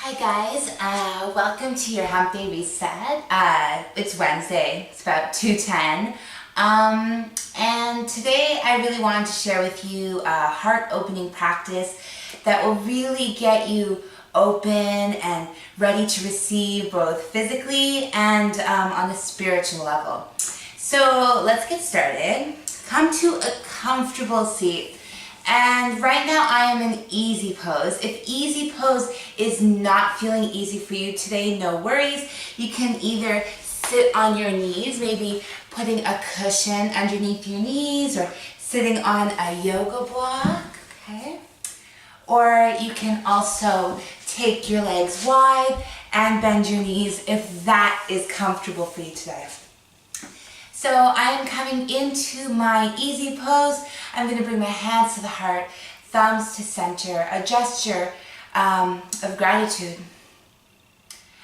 Hi guys, welcome to your Hump Day Reset. It's Wednesday, it's about 2:10. And today I really wanted to share with you a heart opening practice that will really get you open and ready to receive both physically and on a spiritual level. So let's get started. Come to a comfortable seat. And right now I am in easy pose. If easy pose is not feeling easy for you today, no worries. You can either sit on your knees, maybe putting a cushion underneath your knees or sitting on a yoga block, okay? Or you can also take your legs wide and bend your knees if that is comfortable for you today. So I am coming into my easy pose. I'm going to bring my hands to the heart, thumbs to center, a gesture of gratitude.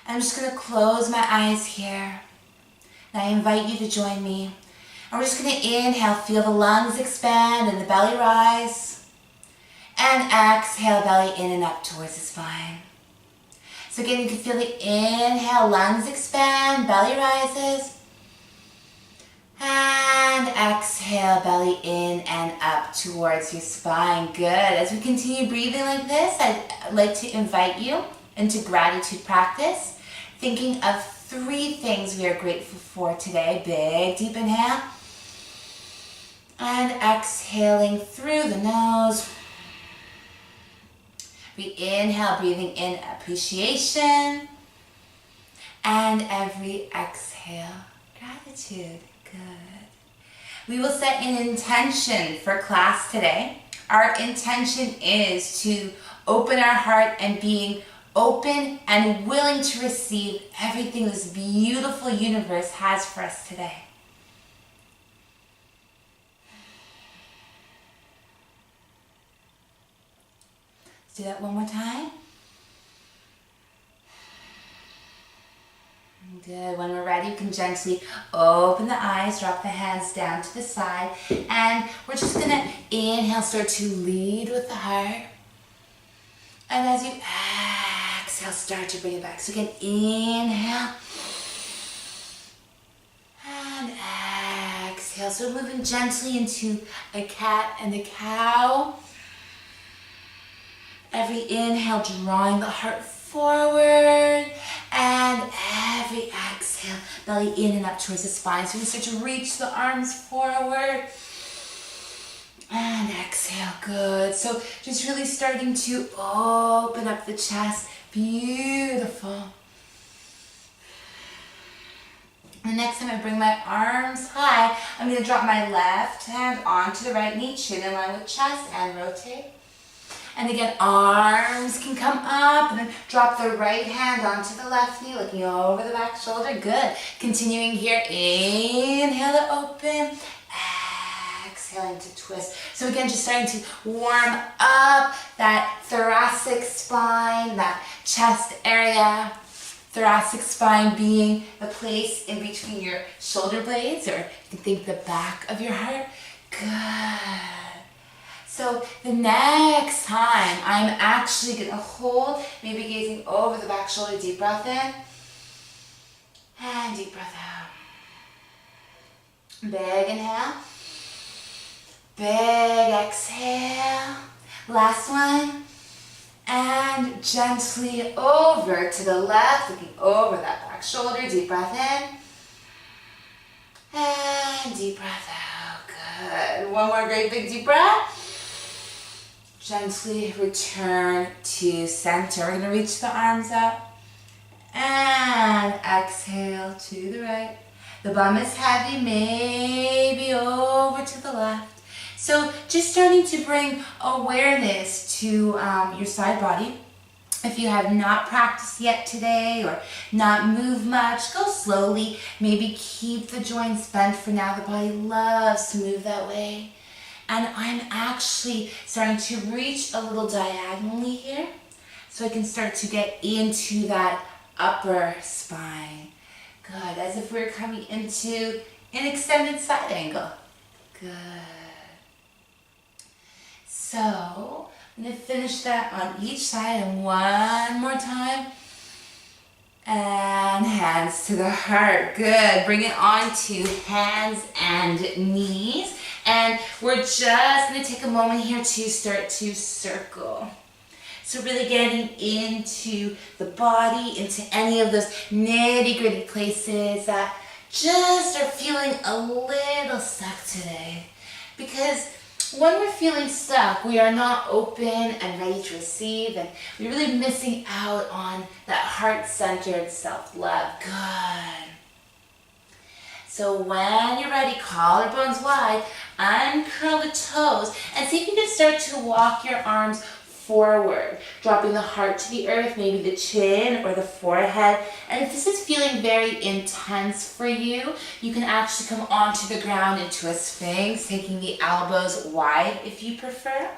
I'm just going to close my eyes here. And I invite you to join me. And we're just going to inhale, feel the lungs expand and the belly rise. And exhale, belly in and up towards the spine. So again, you can feel the inhale, lungs expand, belly rises. And exhale, belly in and up towards your spine. Good. As we continue breathing like this, I'd like to invite you into gratitude practice, thinking of 3 things we are grateful for today. Big, deep inhale. And exhaling through the nose. We inhale, breathing in appreciation. And every exhale, gratitude. Good. We will set an intention for class today. Our intention is to open our heart and being open and willing to receive everything this beautiful universe has for us today. Let's do that one more time. Good. When we're ready, you can gently open the eyes, drop the hands down to the side, and we're just going to inhale, start to lead with the heart. And as you exhale, start to bring it back. So again, inhale, and exhale. So we're moving gently into a cat and a cow. Every inhale, drawing the heart forward, and every exhale, belly in and up towards the spine. So we start to reach the arms forward, and exhale. Good. So just really starting to open up the chest. Beautiful. The next time I bring my arms high, I'm going to drop my left hand onto the right knee, chin in line with chest, and rotate. And again, arms can come up, and then drop the right hand onto the left knee, looking over the back shoulder. Good. Continuing here, inhale to open, exhaling to twist. So again, just starting to warm up that thoracic spine, that chest area. Thoracic spine being the place in between your shoulder blades, or you can think the back of your heart. Good. So the next time, I'm actually going to hold, maybe gazing over the back shoulder, deep breath in, and deep breath out. Big inhale, big exhale, last one, and gently over to the left, looking over that back shoulder, deep breath in, and deep breath out. Good. One more great big deep breath. Gently return to center. We're going to reach the arms up and exhale to the right. The bum is heavy, maybe over to the left. So just starting to bring awareness to your side body. If you have not practiced yet today or not moved much, go slowly. Maybe keep the joints bent for now. The body loves to move that way. And I'm actually starting to reach a little diagonally here, so I can start to get into that upper spine. Good, as if we're coming into an extended side angle. Good. So I'm going to finish that on each side, and one more time. And hands to the heart. Good. Bring it on to hands and knees. And we're just going to take a moment here to start to circle. So really getting into the body, into any of those nitty-gritty places that just are feeling a little stuck today. Because when we're feeling stuck, we are not open and ready to receive, and we're really missing out on that heart-centered self-love. Good. So when you're ready, collarbones wide, uncurl the toes, and see if you can start to walk your arms forward, dropping the heart to the earth, maybe the chin or the forehead. And if this is feeling very intense for you, you can actually come onto the ground into a sphinx, taking the elbows wide if you prefer.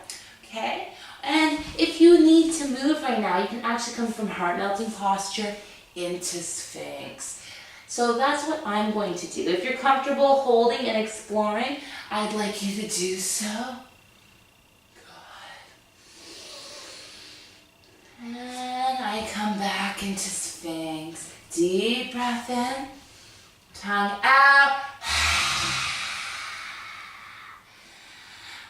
Okay? And if you need to move right now, you can actually come from heart melting posture into sphinx. So that's what I'm going to do. If you're comfortable holding and exploring, I'd like you to do so. And I come back into sphinx. Deep breath in, tongue out.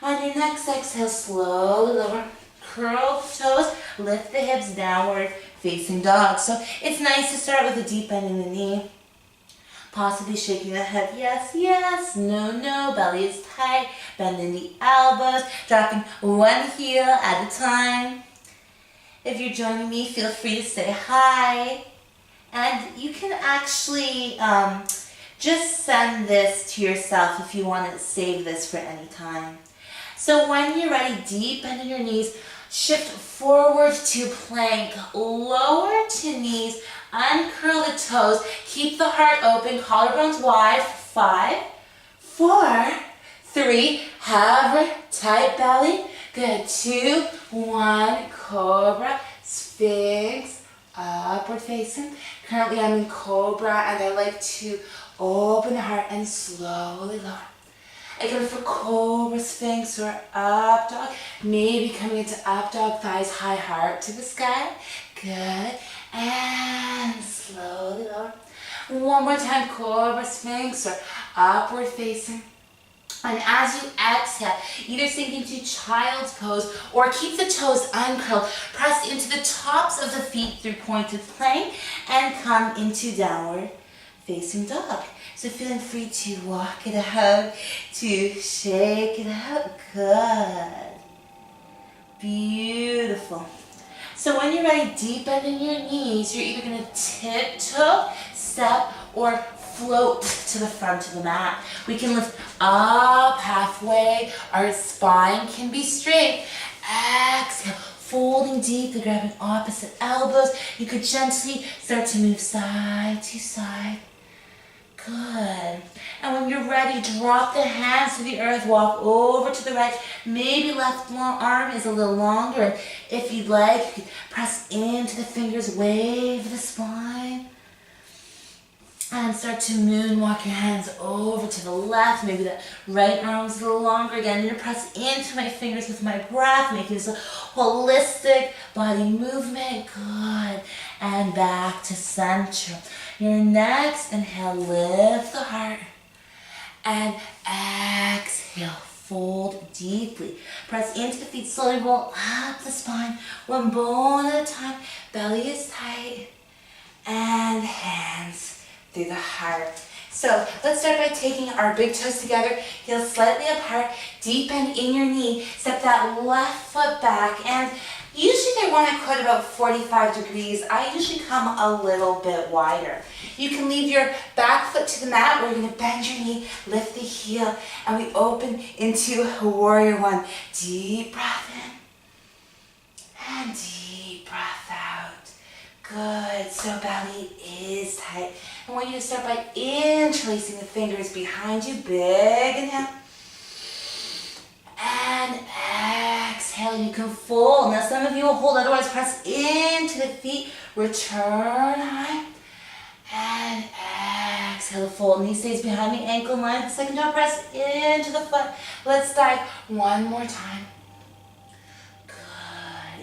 On your next exhale, slowly lower. Curl the toes, lift the hips downward, facing dog. So it's nice to start with a deep bend in the knee. Possibly shaking the head, yes, yes, no, no, belly is tight. Bending the elbows, dropping one heel at a time. If you're joining me, feel free to say hi. And you can actually just send this to yourself if you want to save this for any time. So when you're ready, deep bend in your knees, shift forward to plank, lower to knees, uncurl the toes, keep the heart open, collarbones wide, 5, 4, 3, hover, tight belly. Good, 2, 1, cobra, sphinx, upward facing. Currently I'm in cobra and I like to open the heart and slowly lower. Again for cobra, sphinx, or up dog. Maybe coming into up dog, thighs high, heart to the sky. Good, and slowly lower. One more time, cobra, sphinx, or upward facing. And as you exhale, either sink into child's pose or keep the toes uncurled. Press into the tops of the feet through pointed plank and come into downward facing dog. So feeling free to walk it out, to shake it out. Good. Beautiful. So when you're ready, deep bend in your knees. You're either going to tiptoe, step, or float to the front of the mat. We can lift up halfway. Our spine can be straight. Exhale, folding deeply, grabbing opposite elbows. You could gently start to move side to side. Good. And when you're ready, drop the hands to the earth, walk over to the right. Maybe left arm is a little longer. If you'd like, you could press into the fingers, wave the spine. And start to moonwalk your hands over to the left. Maybe the right arm's a little longer. Again, I'm going to press into my fingers with my breath, making this a holistic body movement. Good. And back to center. Your next inhale, lift the heart. And exhale, fold deeply. Press into the feet, slowly roll up the spine. One bone at a time. Belly is tight. And hands through the heart. So let's start by taking our big toes together, heels slightly apart, deep bend in your knee, step that left foot back, and usually they want to quit about 45 degrees. I usually come a little bit wider. You can leave your back foot to the mat, or you're going to bend your knee, lift the heel, and we open into warrior one. Deep breath in, and deep breath out. Good, so belly is tight. I want you to start by interlacing the fingers behind you. Big inhale. And exhale, you can fold. Now some of you will hold, otherwise press into the feet. Return high. And exhale, fold. Knee stays behind the ankle line. The second toe, press into the foot. Let's dive one more time. Good.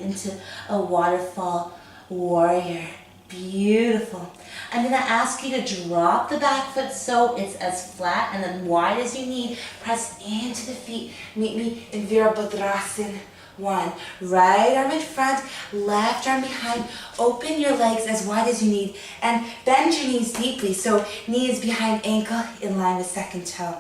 into a waterfall warrior. Beautiful. I'm going to ask you to drop the back foot so it's as flat and then wide as you need. Press into the feet. Meet me in Virabhadrasana. 1. Right arm in front, left arm behind. Open your legs as wide as you need and bend your knees deeply. So knees behind ankle in line with second toe.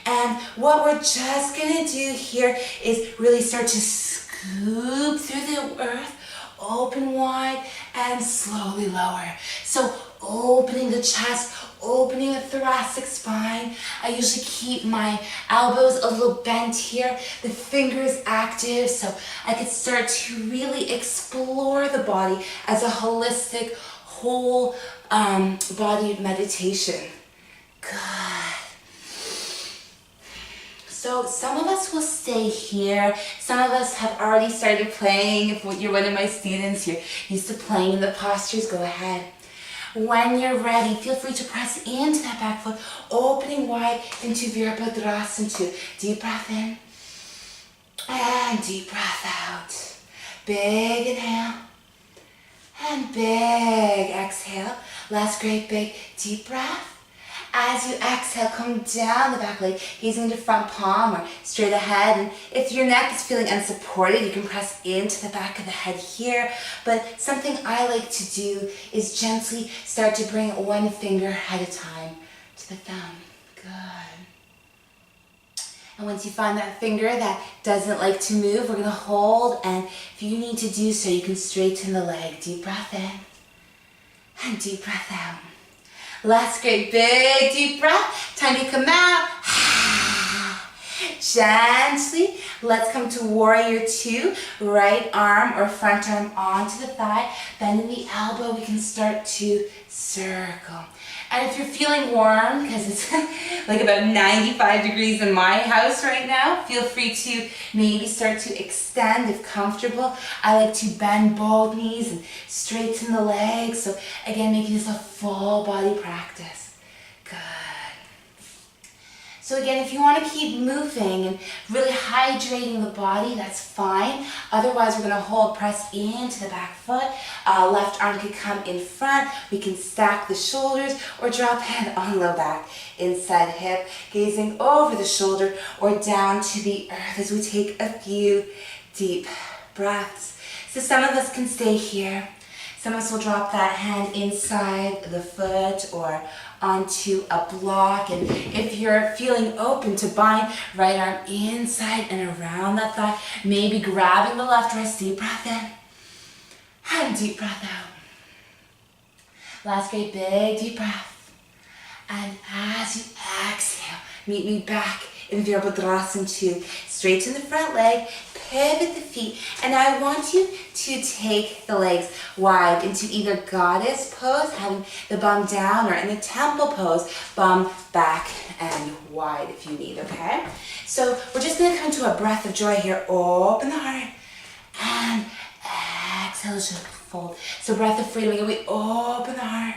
And what we're just going to do here is really start to scoop through the earth, open wide and slowly lower. So opening the chest, opening the thoracic spine. I usually keep my elbows a little bent here, the fingers active, so I could start to really explore the body as a holistic, whole body meditation. Good. So some of us will stay here. Some of us have already started playing. If you're one of my students, you're used to playing in the postures, go ahead. When you're ready, feel free to press into that back foot, opening wide into Virabhadrasana 2. Deep breath in and deep breath out. Big inhale and big exhale. Last great big deep breath. As you exhale, come down the back leg, gazing into front palm or straight ahead. And if your neck is feeling unsupported, you can press into the back of the head here. But something I like to do is gently start to bring one finger at a time to the thumb. Good. And once you find that finger that doesn't like to move, we're going to hold. And if you need to do so, you can straighten the leg. Deep breath in and deep breath out. Last great big deep breath. Time to come out. Gently, let's come to warrior 2. Right arm or front arm onto the thigh. Bending the elbow, we can start to circle. And if you're feeling warm, because it's like about 95 degrees in my house right now, feel free to maybe start to extend if comfortable. I like to bend both knees and straighten the legs. So again, making this a full body practice. Good. So again, if you want to keep moving and really hydrating the body, that's fine. Otherwise, we're going to hold, press into the back foot. Left arm could come in front. We can stack the shoulders or drop hand on low back, inside hip, gazing over the shoulder or down to the earth as we take a few deep breaths. So some of us can stay here. Some of us will drop that hand inside the foot or onto a block. And if you're feeling open to bind, right arm inside and around that thigh, maybe grabbing the left wrist, deep breath in and deep breath out. Last great big deep breath. And as you exhale, meet me back in Virabhadrasana 2. Straighten the front leg, pivot the feet, and I want you to take the legs wide into either goddess pose, having the bum down, or in the temple pose, bum back and wide if you need, okay? So we're just going to come to a breath of joy here. Open the heart and exhale, fold. So breath of freedom. Again, we open the heart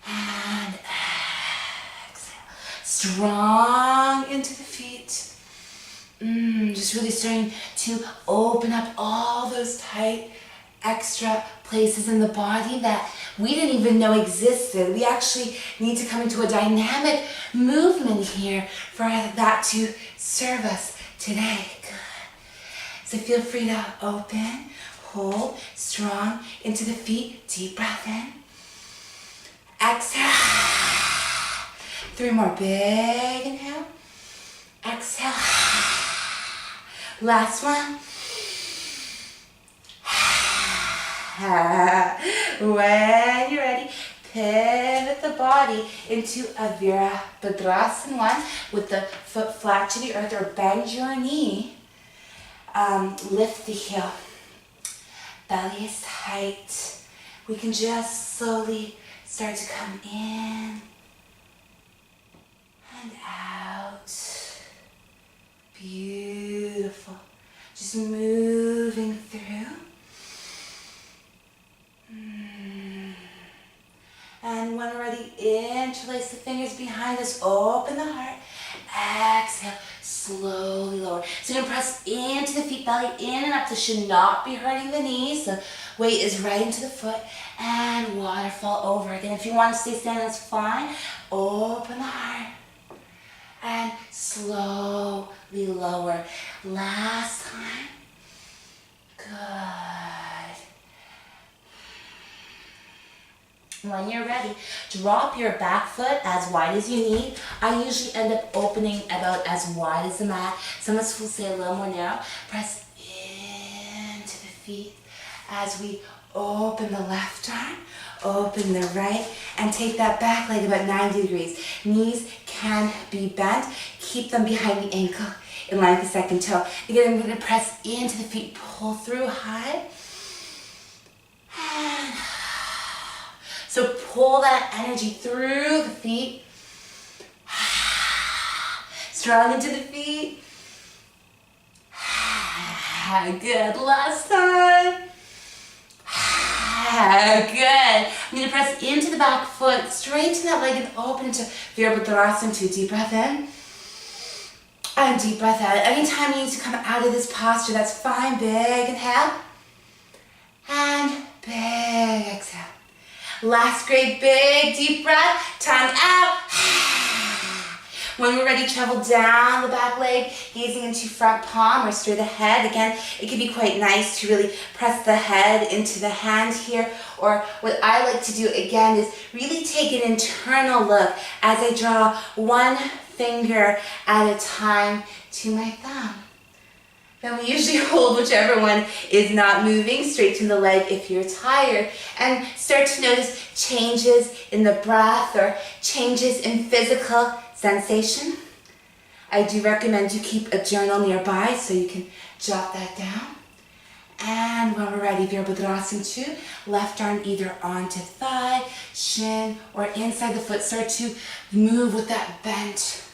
and exhale. Strong into the feet. Just really starting to open up all those tight extra places in the body that we didn't even know existed. We actually need to come into a dynamic movement here for that to serve us today. Good. So feel free to open, hold, strong into the feet. Deep breath in. Exhale. 3 more. Big inhale. Exhale. Last one. When you're ready, pivot the body into a Virabhadrasana 1 with the foot flat to the earth, or bend your knee. Lift the heel. Belly is tight. We can just slowly start to come in and out. Beautiful. Just moving through. And when we're ready, interlace the fingers behind us. Open the heart. Exhale. slowly lower. So you're gonna press into the feet, belly in and up. This should not be hurting the knees. The weight is right into the foot, and waterfall over. Again, if you want to stay standing, that's fine. Open the heart and slowly lower. Last time. Good. When you're ready, drop your back foot as wide as you need. I usually end up opening about as wide as the mat. Some of us will say a little more narrow. Press into the feet as we open the left arm, open the right, and take that back leg about 90 degrees. Knees can be bent. Keep them behind the ankle in line with the second toe. Again, I'm going to press into the feet, pull through high. And so pull that energy through the feet. Strong into the feet. Good. Last time. Good. I'm going to press into the back foot, straighten that leg and open into Virabhadrasana. Deep breath in. And deep breath out. Anytime you need to come out of this posture, that's fine. Big inhale. And big exhale. Last great big deep breath. Tongue out. When we're ready, travel down the back leg, gazing into front palm or straight ahead. Again, it can be quite nice to really press the head into the hand here. Or what I like to do again is really take an internal look as I draw one finger at a time to my thumb. Then we usually hold whichever one is not moving, straighten the leg if you're tired, and start to notice changes in the breath or changes in physical sensation. I do recommend you keep a journal nearby so you can jot that down. And when we're ready, Virabhadrasana 2, left arm either onto thigh, shin, or inside the foot. Start to move with that bent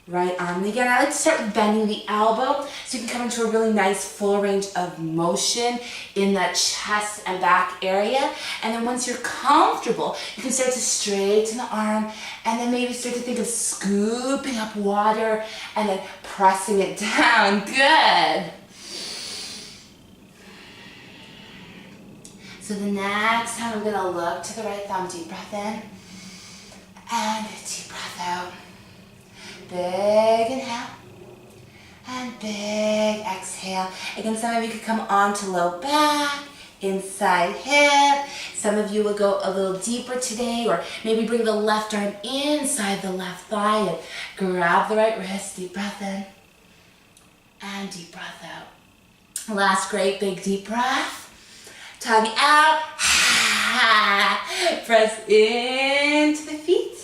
right arm. And again, I like to start with bending the elbow so you can come into a really nice full range of motion in that chest and back area. And then once you're comfortable, you can start to straighten the arm and then maybe start to think of scooping up water and then pressing it down. Good. So the next time I'm going to look to the right thumb, deep breath in and deep breath out. Big inhale and big exhale. Again, some of you could come onto low back, inside hip. Some of you will go a little deeper today, or maybe bring the left arm inside the left thigh and grab the right wrist. Deep breath in and deep breath out. Last great big deep breath. Tongue out. Press into the feet.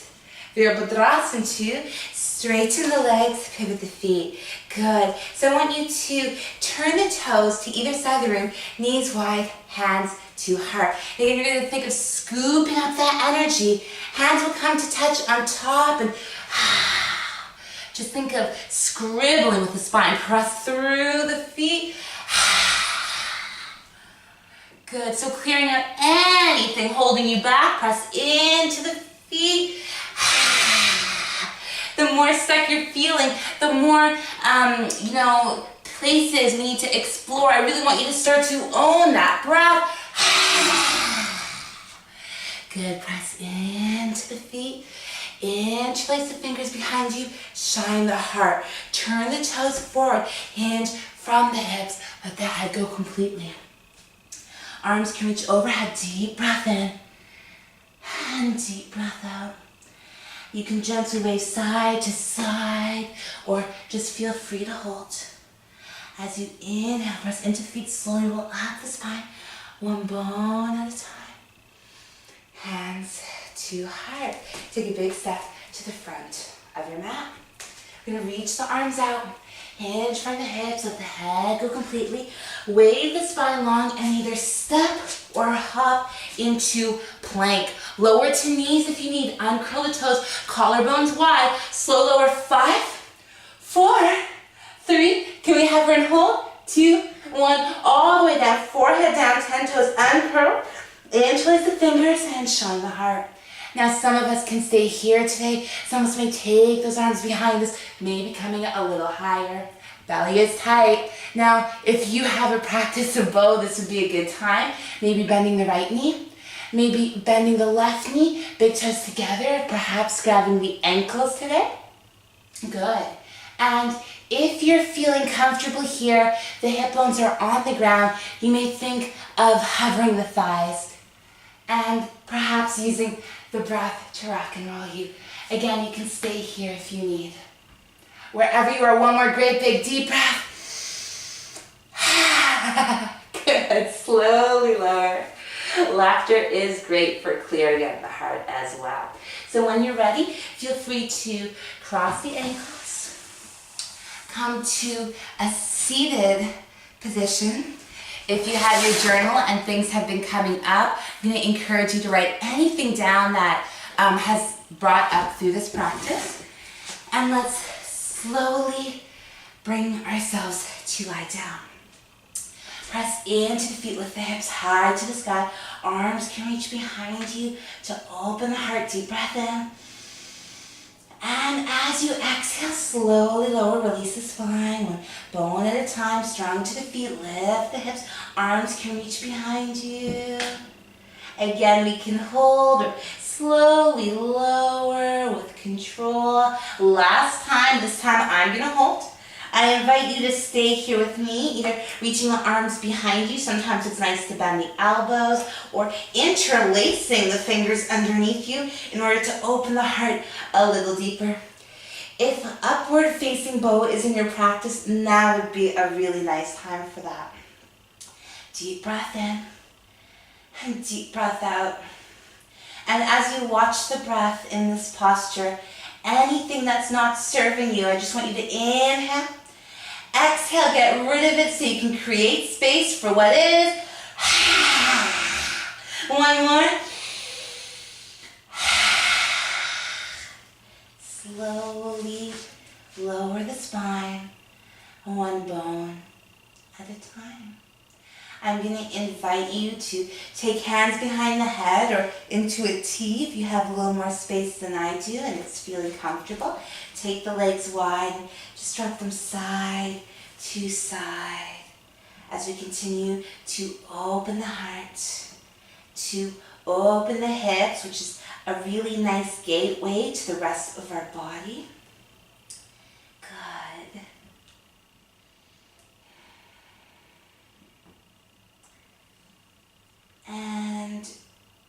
Virabhadrasana 2. Straighten the legs, pivot the feet. Good. So I want you to turn the toes to either side of the room, knees wide, hands to heart. Again, you're going to think of scooping up that energy. Hands will come to touch on top, and just think of scribbling with the spine. Press through the feet. Good. So clearing out anything holding you back. Press into the feet. The more stuck you're feeling, the more, places we need to explore. I really want you to start to own that breath. Good. Press into the feet. Interlace the fingers behind you. Shine the heart. Turn the toes forward. Hinge from the hips. Let the head go completely. Arms can reach overhead. Deep breath in and deep breath out. You can gently wave side to side or just feel free to hold. As you inhale, press into the feet, slowly roll up the spine, one bone at a time. Hands to heart. Take a big step to the front of your mat. You're going to reach the arms out. Hinge from the hips, let the head go completely. Wave the spine long and either step or hop into plank. Lower to knees if you need. Uncurl the toes, collarbones wide. Slow lower. 5, 4, 3. Can we hover and hold? 2, 1. All the way down. Forehead down, 10 toes. Uncurl. Interlace the fingers and shine the heart. Now some of us can stay here today. Some of us may take those arms behind us, maybe coming a little higher. Belly is tight. Now, if you have a practice of bow, this would be a good time. Maybe bending the right knee, maybe bending the left knee, big toes together, perhaps grabbing the ankles today. Good. And if you're feeling comfortable here, the hip bones are on the ground, you may think of hovering the thighs and perhaps using the breath to rock and roll you. Again, you can stay here if you need. Wherever you are, one more great big deep breath. Good, slowly lower. Laughter is great for clearing out the heart as well. So when you're ready, feel free to cross the ankles. Come to a seated position. If you have your journal and things have been coming up, I'm going to encourage you to write anything down that has brought up through this practice. And let's slowly bring ourselves to lie down. Press into the feet, lift the hips high to the sky. Arms can reach behind you to open the heart. Deep breath in. And as you exhale, slowly lower, release the spine. One bone at a time, strong to the feet. Lift the hips. Arms can reach behind you. Again, we can hold or slowly lower with control. Last time, this time I'm going to hold. I invite you to stay here with me, either reaching the arms behind you. Sometimes it's nice to bend the elbows or interlacing the fingers underneath you in order to open the heart a little deeper. If upward facing bow is in your practice, now would be a really nice time for that. Deep breath in and deep breath out. And as you watch the breath in this posture, anything that's not serving you, I just want you to inhale. Exhale, get rid of it so you can create space for what is. One more. Slowly lower the spine, one bone at a time. I'm going to invite you to take hands behind the head or into a T if you have a little more space than I do and it's feeling comfortable. Take the legs wide and just drop them side to side as we continue to open the heart, to open the hips, which is a really nice gateway to the rest of our body. Good. And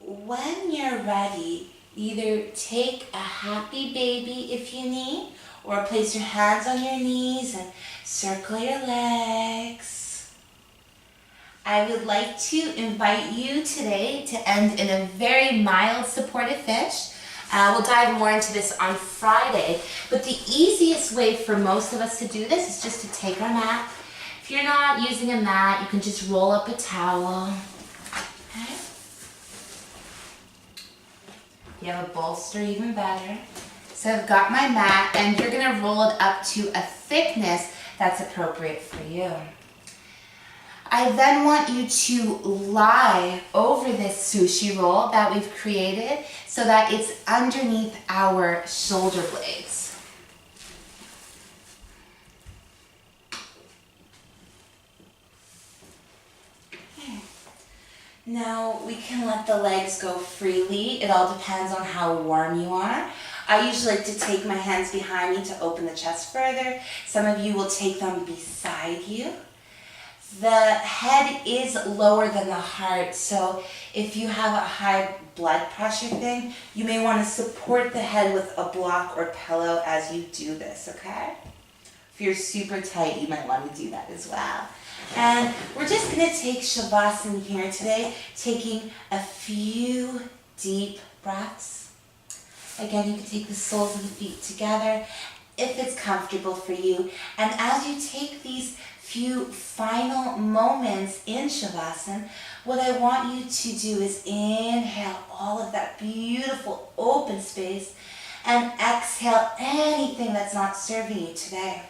when you're ready, either take a happy baby if you need, or place your hands on your knees and circle your legs. I would like to invite you today to end in a very mild supported fish. We'll dive more into this on Friday, but the easiest way for most of us to do this is just to take our mat. If you're not using a mat, you can just roll up a towel. Okay. If you have a bolster, even better. So I've got my mat, and you're going to roll it up to a thickness that's appropriate for you. I then want you to lie over this sushi roll that we've created so that it's underneath our shoulder blades. Now we can let the legs go freely. It all depends on how warm you are. I usually like to take my hands behind me to open the chest further. Some of you will take them beside you. The head is lower than the heart, so if you have a high blood pressure thing, you may want to support the head with a block or pillow as you do this, okay? If you're super tight, you might want to do that as well. And we're just going to take Shavasana here today, taking a few deep breaths. Again, you can take the soles of the feet together if it's comfortable for you. And as you take these few final moments in Shavasana, what I want you to do is inhale all of that beautiful open space and exhale anything that's not serving you today.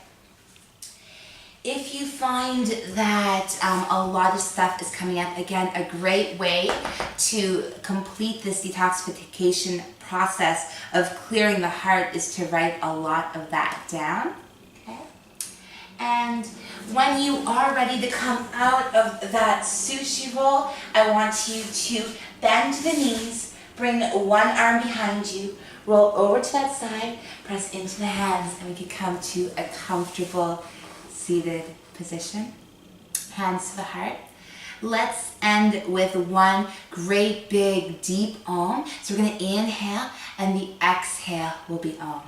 If you find that a lot of stuff is coming up, again, a great way to complete this detoxification process of clearing the heart is to write a lot of that down. Okay? And when you are ready to come out of that sushi roll, I want you to bend the knees, bring one arm behind you, roll over to that side, press into the hands, and we can come to a comfortable seated position. Hands to the heart. Let's end with one great big deep Om. So we're going to inhale, and the exhale will be Om.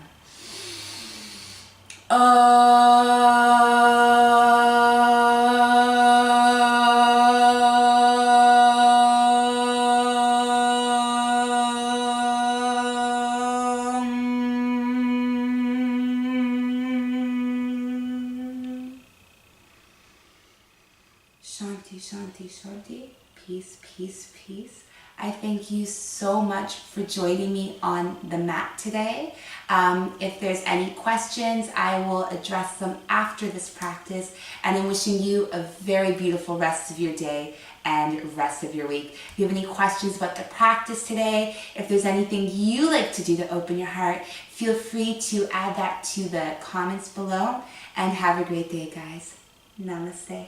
Shanti, shanti, shanti. Peace, peace, peace. I thank you so much for joining me on the mat today. If there's any questions, I will address them after this practice. And I'm wishing you a very beautiful rest of your day and rest of your week. If you have any questions about the practice today, if there's anything you like to do to open your heart, feel free to add that to the comments below. And have a great day, guys. Namaste.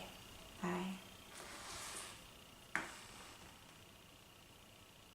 Bye.